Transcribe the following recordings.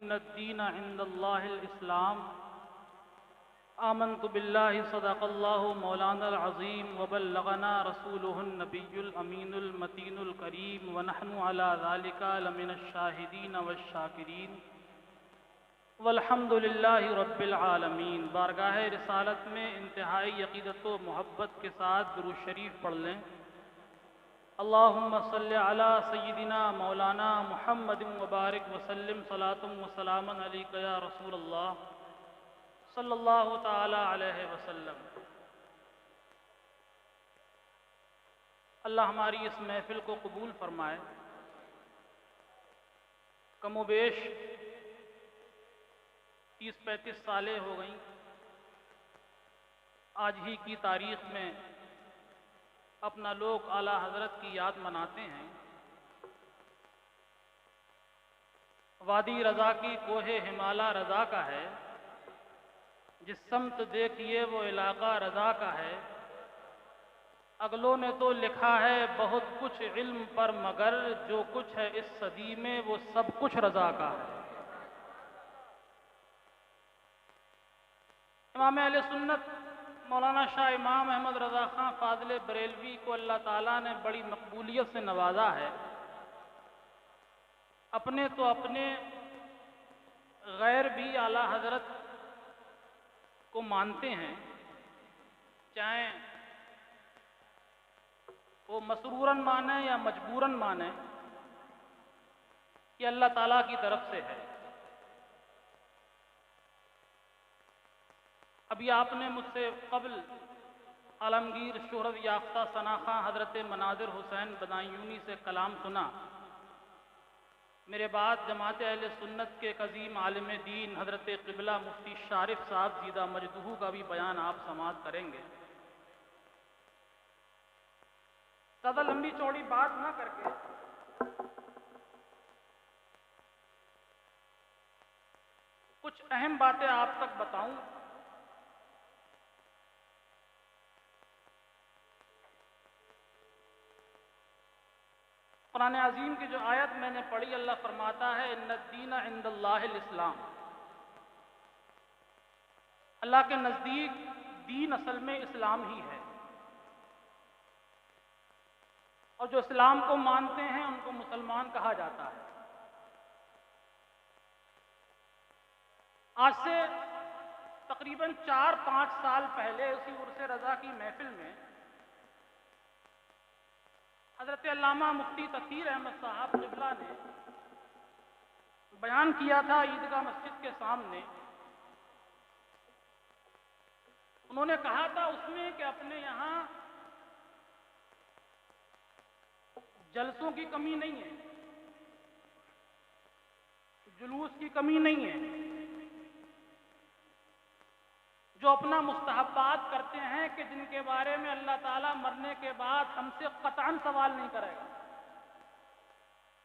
इन्नद्दीन इंदल्लाहिल इस्लाम आमन्तु बिल्लाहि सदक़ल्लाहु मौलानल अज़ीम व बल्लगना रसूलुहुन नबियुल अमीनुल मतीनुल करीम व नहनु अला ज़ालिका लमिनश शाहिदीन वश शाकिरीन वल्हम्दुलिल्लाहि रब्बिल आलमीन। बारगाह रिसालत में इंतहाई यक़ीदत व मोहब्बत के साथ दुरूद शरीफ पढ़ लें। अल्लाहुम्मा सल्लि अला सय्यिदिना मौलाना मुहम्मदिन व बारिक वसल्लिम सलातुम व सलामन अलैका या रसूलल्लाह सल्लल्लाहु ताला अलैहि वसल्लम। अल्लाह हमारी इस महफिल को कबूल फरमाए। कमोबेश 30-35 सालें हो गईं आज ही की तारीख में अपना लोग आला हजरत की याद मनाते हैं। वादी रज़ा की कोहे हिमाला रज़ा का है, जिस समत देखिए वो इलाका रज़ा का है। अगलों ने तो लिखा है बहुत कुछ इल्म पर, मगर जो कुछ है इस सदी में वो सब कुछ रज़ा का है। इमाम अहले सुन्नत मौलाना शाह इमाम अहमद रज़ा ख़ान फ़ाज़िल बरेलवी को अल्लाह ताला ने बड़ी मकबूलियत से नवाजा है। अपने तो अपने, गैर भी आला हजरत को मानते हैं, चाहे वो मसरूरन माने या मजबूरन माने, कि अल्लाह ताला की तरफ से है। अभी आपने मुझसे कबल आलमगीर शोहरत याफ्ता सनाखा हज़रत मनाज़िर हुसैन बदायूनी से कलाम सुना। मेरे बाद जमात अहले सुन्नत के कज़ीम आलिम दीन हज़रत क़िबला मुफ्ती शारिफ साहब ज़ीदा मजदूहू का भी बयान आप समाअत करेंगे। ज़्यादा लंबी चौड़ी बात ना करके कुछ अहम बातें आप तक बताऊं। कुरान अज़ीम की जो आयत मैंने पढ़ी, अल्लाह फरमाता है इन्नद्दीन इंदल्लाहिल इस्लाम। अल्लाह के नज़दीक दीन असल में इस्लाम ही है, और जो इस्लाम को मानते हैं उनको मुसलमान कहा जाता है। आज से तकरीबन 4-5 साल पहले उसी उर्स रज़ा की महफिल में हज़रत अल्लामा मुफ्ती तकीर अहमद साहब क़िबला ने बयान किया था ईदगाह मस्जिद के सामने। उन्होंने कहा था उसमें कि अपने यहाँ जलसों की कमी नहीं है, जुलूस की कमी नहीं है। जो अपना मुस्तहब्बात करते हैं कि जिनके बारे में अल्लाह ताला मरने के बाद हमसे क़तअन सवाल नहीं करेगा,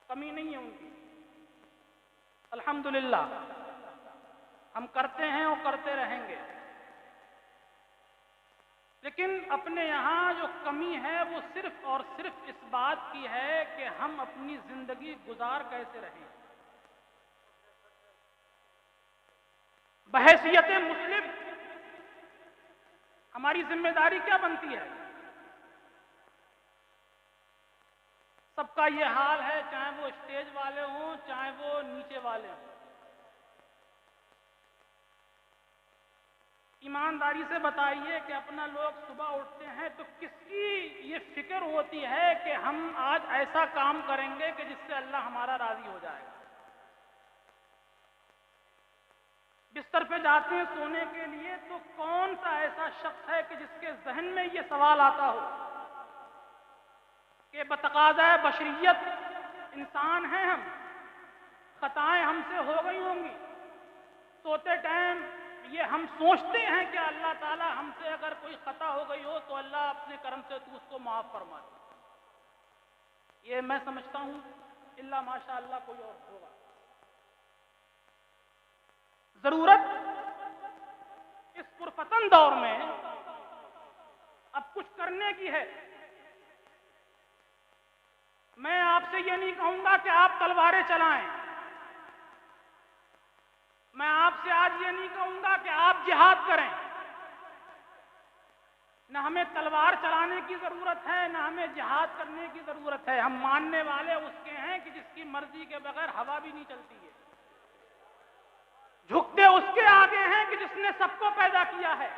कमी नहीं है उनकी। अल्हम्दुलिल्लाह हम करते हैं और करते रहेंगे। लेकिन अपने यहाँ जो कमी है वो सिर्फ और सिर्फ इस बात की है कि हम अपनी जिंदगी गुजार कैसे रहें। बहैसियत मुस्लिम हमारी जिम्मेदारी क्या बनती है? सबका ये हाल है, चाहे वो स्टेज वाले हों चाहे वो नीचे वाले हों। ईमानदारी से बताइए कि अपना लोग सुबह उठते हैं तो किसकी ये फिक्र होती है कि हम आज ऐसा काम करेंगे कि जिससे अल्लाह हमारा राजी हो जाएगा। बिस्तर पे जाते हैं सोने के लिए तो कौन सा ऐसा शख्स है कि जिसके जहन में ये सवाल आता हो कि बतकाज़ा बशरियत इंसान हैं हम, खताएं हमसे हो गई होंगी। सोते टाइम ये हम सोचते हैं कि अल्लाह ताला हमसे अगर कोई खता हो गई हो तो अल्लाह अपने करम से तू उसको माफ फरमा दे। ये मैं समझता हूं इल्ला माशा अल्लाह कोई और होगा। जरूरत इस पुरफतन दौर में अब कुछ करने की है। मैं आपसे ये नहीं कहूंगा कि आप तलवारें चलाएं, आपसे आज ये नहीं कहूंगा कि आप जिहाद करें, न हमें तलवार चलाने की जरूरत है, न हमें जिहाद करने की जरूरत है। हम मानने वाले उसके हैं कि जिसकी मर्जी के बगैर हवा भी नहीं चलती है। झुकते उसके आगे हैं कि जिसने सबको पैदा किया है।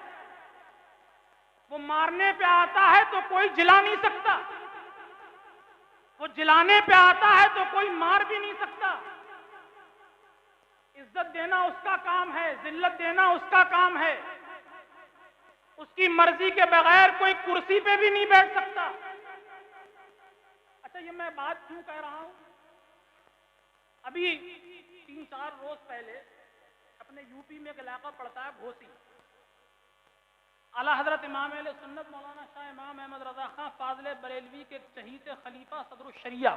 वो मारने पे आता है तो कोई जिला नहीं सकता, वो जिलाने पे आता है तो कोई मार भी नहीं सकता। इज्जत देना उसका काम है, जिल्लत देना उसका काम है। उसकी मर्जी के बगैर कोई कुर्सी पे भी नहीं बैठ सकता। अच्छा, ये मैं बात क्यों कह रहा हूं? अभी 3-4 रोज पहले अपने यूपी में एक इलाका पड़ता है घोसी, आला हजरत इमाम अहले सुन्नत मौलाना शाह इमाम अहमद रजा खां फाजले बरेलवी के शहीद खलीफा सदरुल शरिया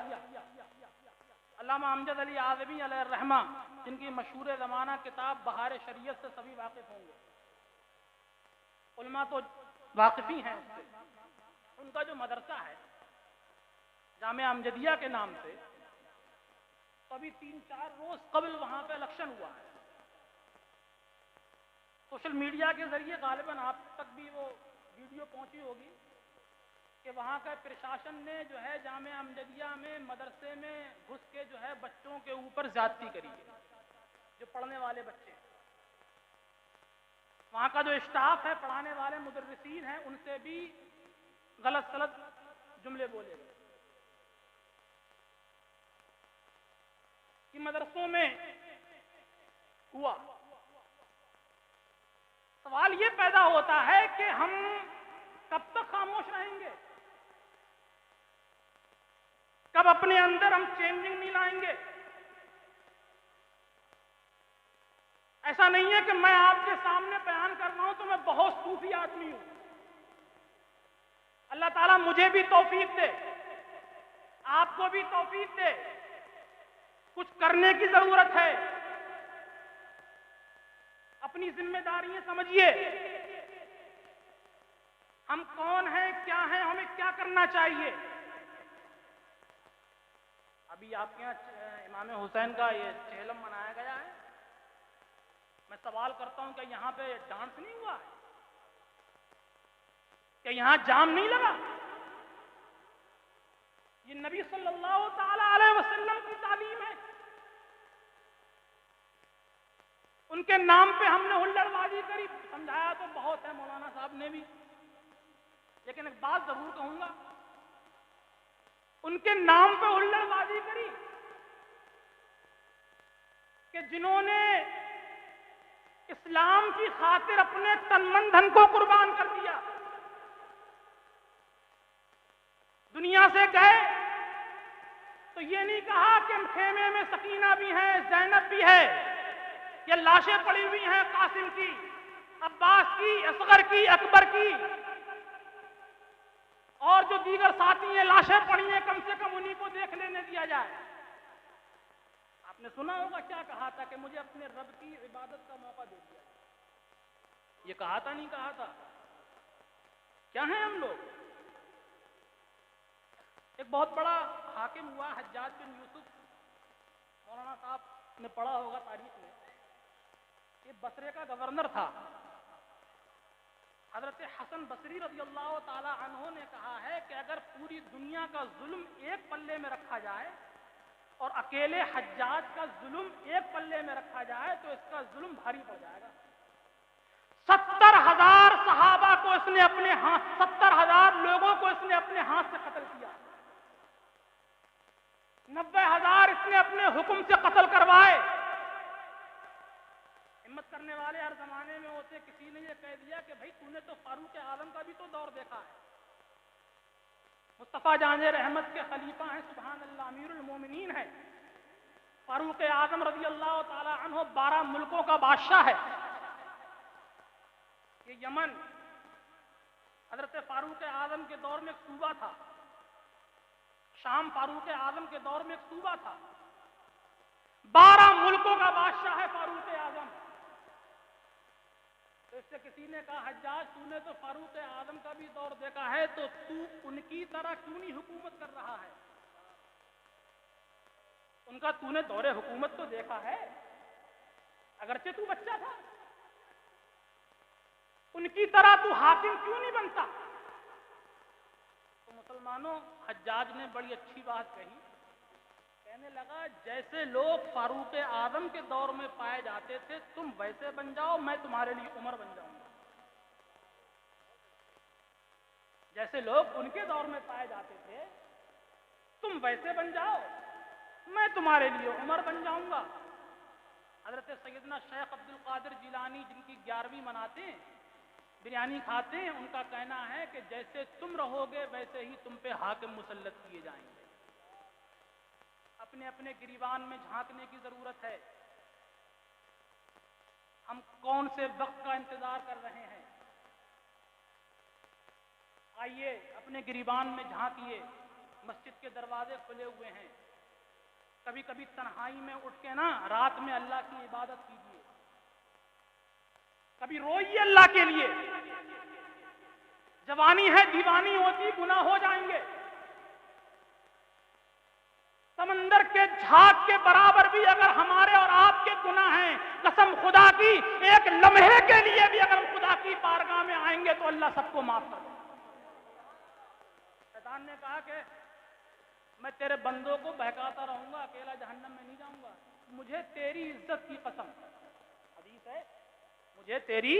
अल्लामा अमजद अली आज़मी अलैहि रहमा, जिनकी मशहूर ज़माना किताब बहार शरीयत से सभी वाकिफ होंगे, उलमा तो वाकिफी हैं उससे। उनका जो मदरसा है जामिया अमजदिया के नाम से, तो अभी 3-4 रोज कबल वहां पे इलेक्शन हुआ है। सोशल मीडिया के जरिए गालिबन आप तक भी वो वीडियो पहुंची होगी कि वहां का प्रशासन ने जो है जामिया अमजदिया में मदरसे में घुस के जो है बच्चों के ऊपर ज्यादती करी है, जो पढ़ने वाले बच्चे हैं। वहां का जो स्टाफ है, पढ़ाने वाले मुदर्रिसीन हैं, उनसे भी गलत सलत जुमले बोले गए कि मदरसों में हुआ। सवाल ये पैदा होता है कि हम कब तक खामोश रहेंगे, कब अपने अंदर हम चेंजिंग नहीं लाएंगे। ऐसा नहीं है कि मैं आपके सामने बयान कर रहा हूं तो मैं बहुत सूफी आदमी हूं। अल्लाह ताला मुझे भी तौफीक दे, आपको भी तौफीक दे। कुछ करने की जरूरत है, अपनी जिम्मेदारियां समझिए। हम कौन हैं, क्या हैं, हमें क्या करना चाहिए। अभी आपके यहाँ इमाम हुसैन का ये चेहलम मनाया गया है। मैं सवाल करता हूं, क्या यहां पे डांस नहीं हुआ है? क्या यहां जाम नहीं लगा? ये नबी सल्लल्लाहु ताला अलैहि वसल्लम की तालीम है। उनके नाम पे हमने हुल्लड़बाजी करी। समझाया तो बहुत है मौलाना साहब ने भी, लेकिन एक बात जरूर कहूंगा, उनके नाम पे हुल्लड़बाजी करी कि जिन्होंने इस्लाम की खातिर अपने तन मन धन को कुर्बान कर दिया, दुनिया से गए तो ये नहीं कहा कि खेमे में सकीना भी है, ज़ैनब भी है, ये लाशें पड़ी हुई हैं कासिम की, अब्बास की, असगर की, अकबर की, और जो दीगर साथी हैं लाशें पड़ी हैं, कम से कम उन्हीं को देख लेने दिया जाए। आपने सुना होगा क्या कहा था कि मुझे अपने रब की इबादत का मौका दे दिया। ये कहा था, नहीं कहा था? क्या है हम लोग? एक बहुत बड़ा हाकिम हुआ हज्जाज बिन यूसुफ, मौलाना साहब ने पढ़ा होगा तारीख में। ये बसरे का गवर्नर था। हजरत हसन बसरी रज़ी अल्लाह ताला अन्हो ने कहा है कि अगर पूरी दुनिया का जुल्म एक पल्ले में रखा जाए और अकेले हज्जाज का जुल्म एक पल्ले में रखा जाए तो इसका जुल्म भारी पड़ जाएगा। 70,000 सहाबा को इसने अपने हाथ, 70,000 लोगों को इसने अपने हाथ से कत्ल किया। 90,000 इसने अपने हुक्म से कत्ल करवाए। हिम्मत करने वाले हर जमाने में होते। किसी ने ये कह दिया कि भाई तूने तो फारूक आजम का भी तो दौर देखा है, मुस्तफा जाने रहमत के खलीफा हैं, सुभान अल्लाह, अमीरुल मोमिनीन है। फारूक आजम रज़ी अल्लाह ताला अन्हु 12 मुल्कों का बादशाह है। ये यमन हजरत फारूक आजम के दौर में एक सूबा था, शाम फारूक आजम के दौर में एक सूबा था। 12 मुल्कों का बादशाह है फारूक आजम। तो इससे किसी ने कहा, हज्जाज तूने तो फारूक आजम का भी दौर देखा है, तो तू उनकी तरह क्यों नहीं हुकूमत कर रहा है? उनका तूने दौरे हुकूमत तो देखा है। अगरचे तू बच्चा था, उनकी तरह तू हाकिम क्यों नहीं बनता? तो मुसलमानों, हज्जाज ने बड़ी अच्छी बात कही। कहने लगा जैसे लोग फारूक आजम के दौर में पाए जाते थे, तुम वैसे बन जाओ, मैं तुम्हारे लिए उमर बन जाऊंगा। जैसे लोग उनके दौर में पाए जाते थे, तुम वैसे बन जाओ, मैं तुम्हारे लिए उमर बन जाऊंगा। हजरत सैयदना शेख अब्दुल कादिर जिलानी, जिनकी 11वीं मनाते हैं, बिरयानी खाते हैं, उनका कहना है कि जैसे तुम रहोगे वैसे ही तुम पे हाकिम मुसल्लत किए जाएंगे। अपने अपने गिरीबान में झांकने की जरूरत है। हम कौन से वक्त का इंतजार कर रहे हैं? आइए अपने गिरीबान में झांकिए। मस्जिद के दरवाजे खुले हुए हैं। कभी कभी तन्हाई में उठ के ना रात में अल्लाह की इबादत कीजिए। कभी रोइए अल्लाह के लिए। जवानी है, दीवानी होती, गुनाह हो जाएंगे। समंदर के झाग के बराबर भी अगर हमारे और आपके गुनाह हैं, कसम खुदा की, एक लम्हे के लिए भी अगर खुदा की बारगाह में आएंगे तो अल्लाह सबको माफ कर देगा। शैतान ने कहा कि मैं तेरे बंदों को बहकाता रहूंगा, अकेला जहन्नम में नहीं जाऊंगा। मुझे तेरी इज्जत की कसम, हदीस है, मुझे तेरी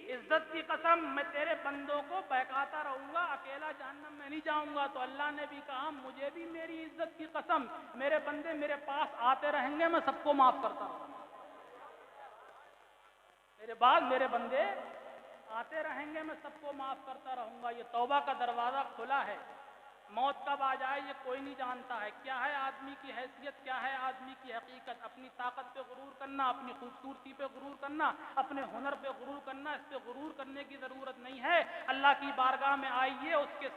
इज्जत की कसम, मैं तेरे बंदों को बहकाता रहूंगा, अकेला जहन्नम में नहीं जाऊंगा। तो अल्लाह ने भी कहा मुझे भी मेरी इज्जत की कसम, मेरे बंदे मेरे पास आते रहेंगे, मैं सबको माफ करता रहूंगा। मेरे बाद मेरे बंदे आते रहेंगे, मैं सबको माफ करता रहूंगा। ये तौबा का दरवाजा खुला है। मौत कब आ जाए ये कोई नहीं जानता है। क्या है आदमी की हैसियत, क्या है आदमी की हकीकत? अपनी ताकत पे गुरूर करना, अपनी खूबसूरती पे गुरूर करना, अपने हुनर पे गुरूर करना, इस पे गुरूर करने की जरूरत नहीं है। अल्लाह की बारगाह में आइए, उसकी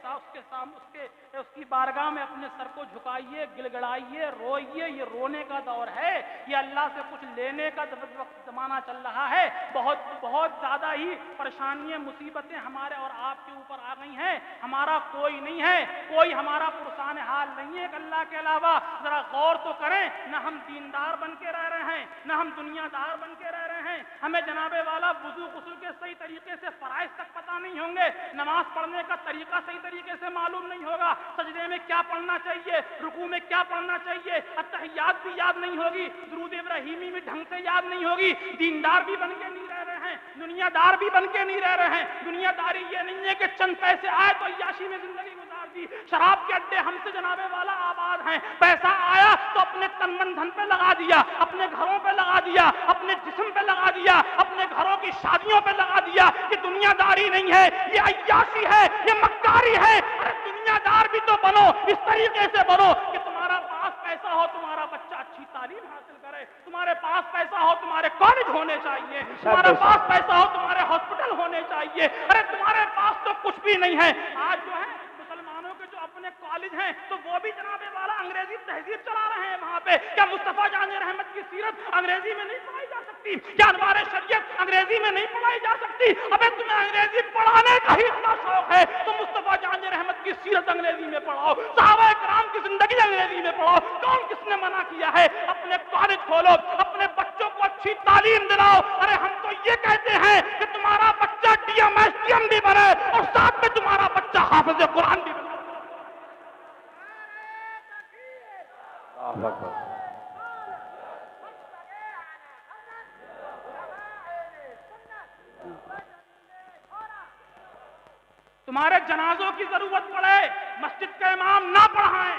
बारगाह में अपने सर को झुकाइए, गिड़गिड़ाइए, रोइए। ये रोने का दौर है, ये अल्लाह से कुछ लेने का जमाना चल रहा है। बहुत बहुत ज्यादा ही परेशानियां, मुसीबतें हमारे और आपके ऊपर आ गई हैं। हमारा कोई नहीं है, कोई हमारा पुरसान हाल नहीं है अल्लाह के अलावा। जरा गौर तो करें, न हम दीनदार बन के रह रहे हैं, न हम दुनियादार बन के रह रहे हैं। हमें जनाबे वाला वुजू गुस्ल के सही तरीके से फराइज तक पता नहीं होंगे, नमाज पढ़ने का तरीका सही तरीके से मालूम नहीं होगा, सजदे में क्या पढ़ना चाहिए, रुकू में क्या पढ़ना चाहिए, अत्तहियात भी याद नहीं होगी, दुरूद इब्राहिमी भी ढंग से याद नहीं होगी। दीनदार भी बन के नहीं रह रहे हैं, दुनियादार भी बन के नहीं रह रहे हैं। दुनियादारी ये नहीं है कि चंद पैसे आए तो अय्याशी में जिंदगी गुजार दी। शराब के अड्डे हमसे जनाबे वाला आबाद हैं। पैसा आया तो अपने तन मन धन पे लगा दिया, अपने घरों पे लगा दिया, अपने जिस्म पे लगा दिया, अपने घरों की शादियों पे लगा दिया। ये दुनियादारी नहीं है, ये अय्याशी है, ये मक्कारी है। अरे दुनियादार भी तो बनो, इस तरीके से बनो कि तुम्हारा पास पैसा हो, तुम्हारा बच्चा अच्छी तालीम हासिल करे, तुम्हारे पास पैसा हो, तुम्हारे कॉलेज होने चाहिए, तुम्हारे पास पैसा हो, तुम्हारे हॉस्पिटल होने चाहिए। अरे तुम्हारे पास तो कुछ भी नहीं है। आज जो है मुसलमानों के जो अपने कॉलेज हैं तो वो भी जनाबे वाला अंग्रेजी तहजीब चला रहे हैं वहां पे। क्या मुस्तफा जान रहमत की सीरत अंग्रेजी में नहीं पढ़ाई जा सकती? क्या अनवार शरीयत अंग्रेजी में नहीं पढ़ाई जा सकती? अबे तुम्हें अंग्रेजी पढ़ाने का ही इतना शौक है तो मुस्तफा जान रहमत की सीरत अंग्रेजी में पढ़ाओ, सहाबा किराम की जिंदगी अंग्रेजी में पढ़ाओ। कौन किसने मना किया है? अपने कॉलेज खोलो, अपने बच्चों को अच्छी तालीम दिलाओ। अरे हम तो ये कहते हैं कि तुम्हारा बच्चा डीएम एसडीएम भी बने और साथ में तुम्हारा बच्चा हाफिज कुरान भी बने। तुम्हारे जनाजों की जरूरत पड़े, मस्जिद का इमाम ना पढ़ाएं,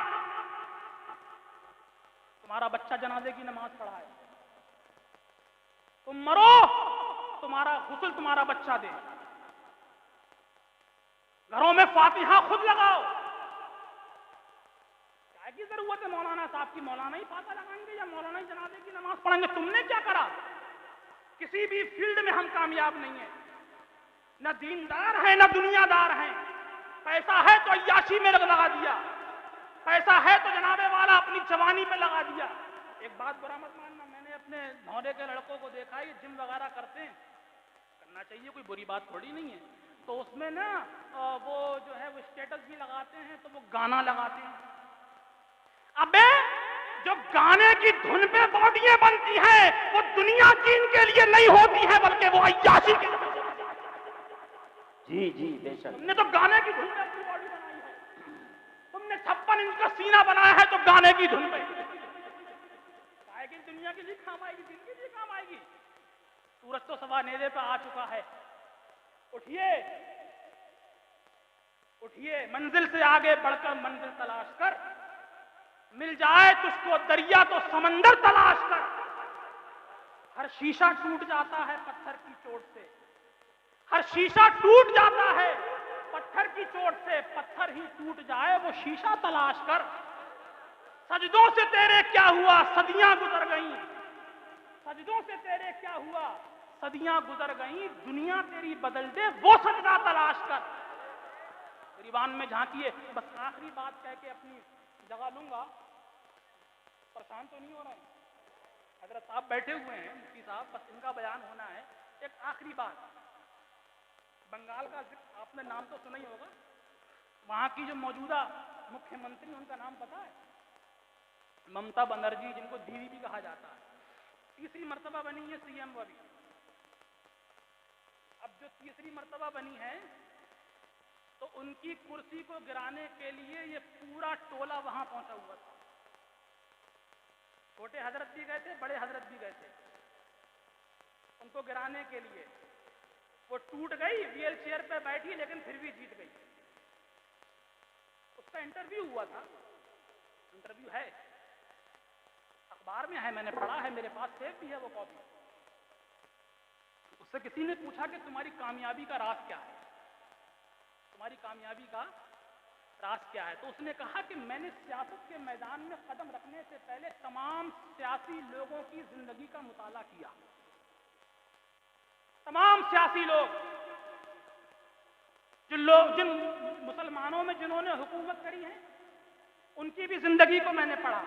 तुम्हारा बच्चा जनाजे की नमाज पढ़ाए। तुम मरो, तुम्हारा गुस्ल तुम्हारा बच्चा दे। घरों में फातिहा खुद लगाओ। क्या की जरूरत है मौलाना साहब की? मौलाना ही फातिहा लगाएंगे या मौलाना ही जनाजे की नमाज पढ़ेंगे? तुमने क्या करा? किसी भी फील्ड में हम कामयाब नहीं है, न दीनदार है न दुनियादार है। पैसा है तो अय्याशी में लगा दिया, पैसा है तो जनाबे वाला अपनी जवानी पे लगा दिया। एक बात बुरा मत मानना, मैंने अपने नौरे के लड़कों को देखा है, जिम वगैरह करते हैं, करना चाहिए, कोई बुरी बात थोड़ी नहीं है। तो उसमें ना वो जो है वो स्टेटस भी लगाते हैं, तो वो गाना लगाते हैं। अबे जो गाने की धुन पे बॉडियां बनती हैं वो दुनिया चीन के लिए नहीं होती है, बल्कि वो अय्याशी के लिए। जी जी बेशक। तुमने तो गाने की धुन पे अपनी बॉडी बनाई है, तुमने 56 इंच का सीना बनाया है तो गाने की धुन पे आएगी, दुनिया के लिए काम आएगी, दिन के लिए काम आएगी। सूरज तो सवा नेरे पे आ चुका है, उठिए उठिए, मंजिल से आगे बढ़कर मंजिल तलाश कर, मिल जाए तुझको दरिया तो समंदर तलाश कर। हर शीशा टूट जाता है पत्थर की चोट से, हर शीशा टूट जाता है पत्थर की चोट से, पत्थर ही टूट जाए वो शीशा तलाश कर। सजदों से तेरे क्या हुआ सदियां गुजर गईं, सजदों से तेरे क्या हुआ सदियां गुजर गईं, दुनिया तेरी बदल दे वो सजदा तलाश कर। गरीबान में झांकिए। बस आखिरी बात कह के अपनी जगह लूंगा, परेशान तो नहीं हो रहे हैं हजरत साहब बैठे हुए हैं, मुफ्ती साहब, बस इनका बयान होना है। एक आखिरी बात, बंगाल का जिक्र आपने नाम तो सुना ही होगा, वहां की जो मौजूदा मुख्यमंत्री, उनका नाम पता है? ममता बनर्जी, जिनको दीदी भी कहा जाता है। तीसरी मर्तबा बनी है सीएम अभी। अब जो तीसरी मर्तबा बनी है तो उनकी कुर्सी को गिराने के लिए ये पूरा टोला वहां पहुंचा हुआ था। छोटे हजरत भी गए थे, बड़े हजरत भी गए थे उनको गिराने के लिए। वो टूट गई, व्हील चेयर पे बैठी, लेकिन फिर भी जीत गई। उसका इंटरव्यू हुआ था, इंटरव्यू है, अखबार में है, मैंने पढ़ा है, मेरे पास सेव भी है वो कॉपी। उससे किसी ने पूछा कि तुम्हारी कामयाबी का राज क्या है, तुम्हारी कामयाबी का राज क्या है? तो उसने कहा कि मैंने सियासत के मैदान में कदम रखने से पहले तमाम सियासी लोगों की जिंदगी का मुताला किया। तमाम सियासी लोग, जिन मुसलमानों में जिन्होंने हुकूमत करी है उनकी भी जिंदगी को मैंने पढ़ा।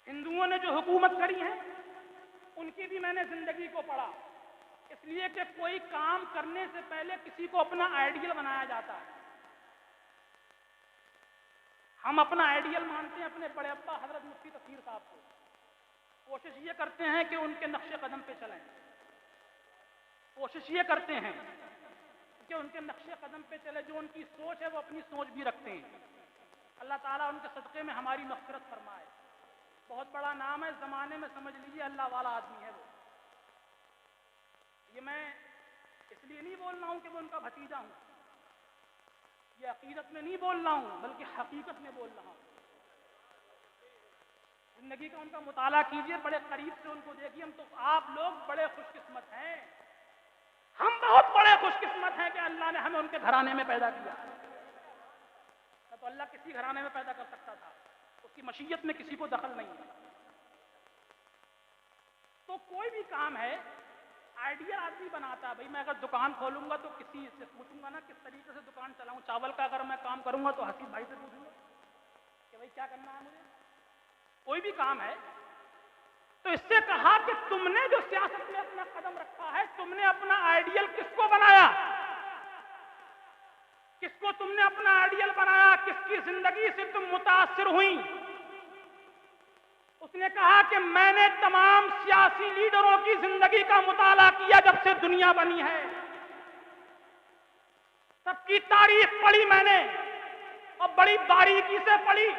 हिंदुओं ने जो हुकूमत करी है उनकी भी मैंने जिंदगी को पढ़ा। इसलिए कि कोई काम करने से पहले किसी को अपना आइडियल बनाया जाता है। हम अपना आइडियल मानते हैं अपने बड़े अब्बा हजरत मुफ्ती तफसीर साहब को, कोशिश ये करते हैं कि उनके नक्शे कदम पे चलें, कोशिश ये करते हैं कि उनके नक्शे कदम पे चले, जो उनकी सोच है वो अपनी सोच भी रखते हैं। अल्लाह ताला उनके सदक़े में हमारी मग़फ़िरत फरमाए। बहुत बड़ा नाम है ज़माने में, समझ लीजिए अल्लाह वाला आदमी है वो। ये मैं इसलिए नहीं बोल रहा हूं कि वो उनका भतीजा हूं, ये अकीदत में नहीं बोल रहा हूं, बल्कि हकीकत में बोल रहा हूं। जिंदगी का उनका मुताला कीजिए, बड़े करीब से उनको देखिए। हम तो, आप लोग बड़े खुशकिस्मत हैं, हम बहुत बड़े खुशकिस्मत हैं कि अल्लाह ने हमें उनके घराने में पैदा किया। तो अल्लाह किसी घराने में पैदा कर सकता था, उसकी मशीयत में किसी को दखल नहीं है। तो कोई भी काम है आइडिया आदमी बनाता है। भाई मैं अगर दुकान खोलूंगा तो किसी से पूछूंगा ना किस तरीके से दुकान चलाऊं। चावल का अगर मैं काम करूंगा तो हसीब भाई से पूछूंगा कि भाई क्या करना है मुझे। कोई भी काम है तो इससे कहा कि तुमने जो सियासत में अपना कदम रखा है, तुमने अपना आइडियल किसको बनाया, किसको तुमने अपना आइडियल बनाया, किसकी जिंदगी से तुम मुतासिर हुई। उसने कहा कि मैंने तमाम सियासी लीडरों की जिंदगी का मुताला किया जब से दुनिया बनी है, सबकी तारीख पढ़ी मैंने और बड़ी बारीकी से पढ़ी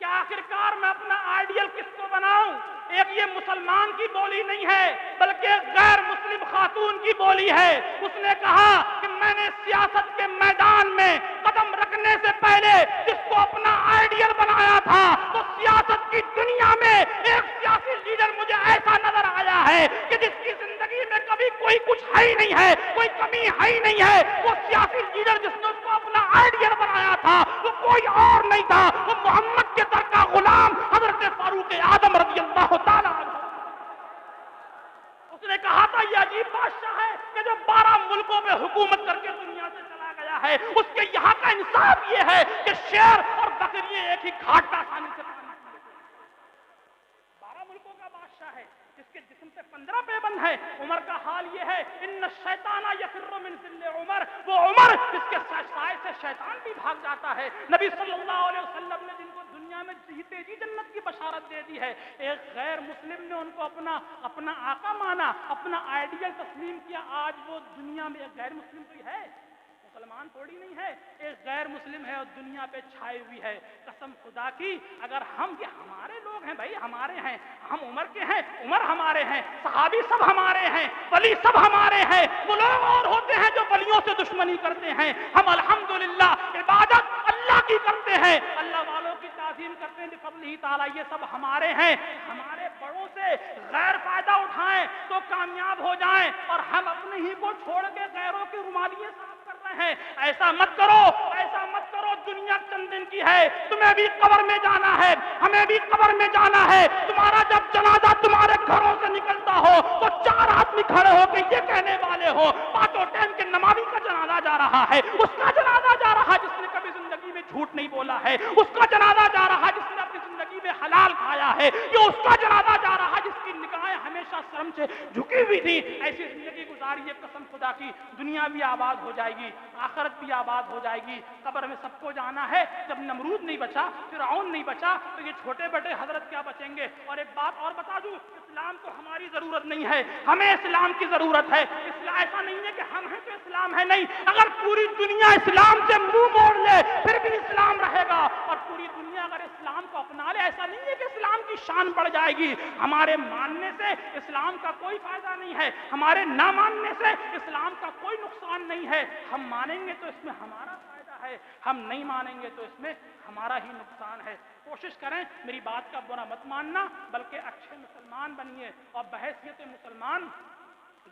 कि आखिरकार मैं अपना आइडियल किसको बनाऊं। एक ये मुसलमान की बोली नहीं है बल्कि गैर मुस्लिम खातून की बोली है। उसने कहा कि मैंने सियासत के मैदान में कदम रखने से पहले जिसको अपना आइडियल बनाया था तो सियासत की दुनिया में एक सियासी लीडर मुझे ऐसा नजर आया है कि जिसकी जिंदगी में कभी कोई कुछ है ही नहीं है, कोई कमी है ही नहीं है। वो सियासी लीडर जिसने उसको अपना आइडियल बनाया था वो कोई और नहीं था, वो मोहम्मद के दर का गुलाम हजरत फारूक आजम रज़ियल्लाहु ताला अन्हु। उसने कहा था ये अजीब बादशाह है कि जो 12 मुल्कों पे हुकूमत करके दुनिया से चला गया है, उसके यहाँ का इंसाफ ये है कि शेर और बकरियां एक ही घाट पर आसानी से पानी पी लेते हैं। 12 मुल्कों का बादशाह है जिसके जिस्म पे 15 पैबंद है। उमर का हाल ये है, इन्न शैताना यफिर्रु मिन ज़िल्ले उमर, वो उमर जिसके साए से शैतान भी भाग जाता है। नबी सल्लल्लाहु अलैहि वसल्लम ने जिनको दुनिया में जीते जी जन्नत की बशारत दे दी है। एक गैर मुस्लिम ने उनको अपना आका माना, अपना आइडियल तस्लीम किया। आज वो दुनिया में एक गैर मुस्लिम कोई है, मुसलमान थोड़ी नहीं है, एक गैर मुस्लिम है और दुनिया पे छाई हुई है। कसम खुदा की, अगर हम, ये हमारे लोग हैं भाई, हमारे हैं, हम उमर के हैं, उमर हमारे हैं, सहाबी सब हमारे हैं, वली सब हमारे हैं। वो लोग और होते हैं जो वलियों से दुश्मनी करते हैं। हम अल्हम्दुलिल्लाह इबादत अल्लाह की करते हैं, अल्लाह वालों की ताज़ीम करते हैं बिफज़लिही ताला। ये सब हमारे हैं। हमारे बड़ों से गैर फायदा उठाएं तो कामयाब हो जाएं, और हम अपने ही को छोड़ के गैरों की रुमालियां साफ कर रहे हैं। ऐसा मत करो, ऐसा मत करो। दुनिया चंद दिन की है, तुम्हें भी कब्र में जाना है, हमें भी कब्र में जाना है। तुम्हारा जब जनाजा तुम्हारे घरों से निकलता हो तो 4 आदमी खड़े होकर ये कहने वाले हो, 5 टाइम के नमाज़ी का जनाजा जा रहा है, उसका जनाजा जा रहा है जिसने कभी जिंदगी में झूठ नहीं बोला है, उसका जनाजा जा रहा है जिसने अपनी जिंदगी में हलाल खाया है, ये उसका जनाजा जा रहा है जिसकी निगाहें हमेशा शर्म से झुकी हुई थी। ऐसी जिंदगी गुजारिए, कसम खुदा की, दुनिया भी आबाद हो जाएगी, आखिरत भी आबाद हो जाएगी। कब्र में सबको जाना है। जब नमरूद नहीं बचा, फिरऔन नहीं बचा, तो ये छोटे बड़े हजरत क्या बचेंगे। और एक बात और बता दूं, इस्लाम को हमारी जरूरत नहीं है, हमें इस्लाम की जरूरत है। इस्लाम ऐसा नहीं है कि हम हैं तो इस्लाम है, नहीं। अगर पूरी दुनिया इस्लाम से मुंह मोड़ ले फिर भी इस्लाम रहेगा, और पूरी दुनिया अगर इस्लाम को अपना ले, ऐसा नहीं है कि इस्लाम की शान बढ़ जाएगी। हमारे मानने से इस्लाम का कोई फायदा नहीं है, हमारे ना मानने से इस्लाम का कोई नुकसान नहीं है। हम मानेंगे तो इसमें हमारा फायदा है, हम नहीं मानेंगे तो इसमें हमारा ही नुकसान है। कोशिश करें, मेरी बात का बुरा मत मानना, बल्कि अच्छे मुसलमान बनिए, और बहैसियत मुसलमान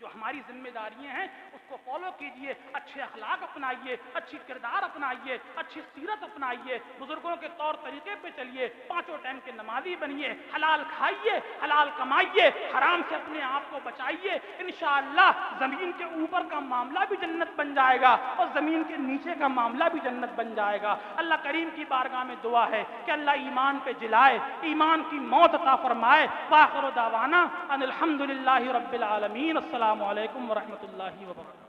जो हमारी जिम्मेदारियां हैं उसको फॉलो कीजिए। अच्छे अखलाक अपनाइए, अच्छी किरदार अपनाइए, अच्छी सीरत अपनाइए, बुजुर्गों के तौर तरीके पे चलिए, 5 टाइम के नमाजी बनिए, हलाल खाइए, हलाल कमाइए, हराम से अपने आप को बचाइए। इंशाअल्लाह जमीन के ऊपर का मामला भी जन्नत बन जाएगा और जमीन के नीचे का मामला भी जन्नत बन जाएगा। अल्लाह करीम की बारगाह में दुआ है कि अल्लाह ईमान पे जिलाए, ईमान की मौत अता फरमाए। वाखिर दावाना अनिल हम्दुलिल्लाहि रब्बिल आलमीन। अस्सलामु अलैकुम व रहमतुल्लाहि व बरकातुहू।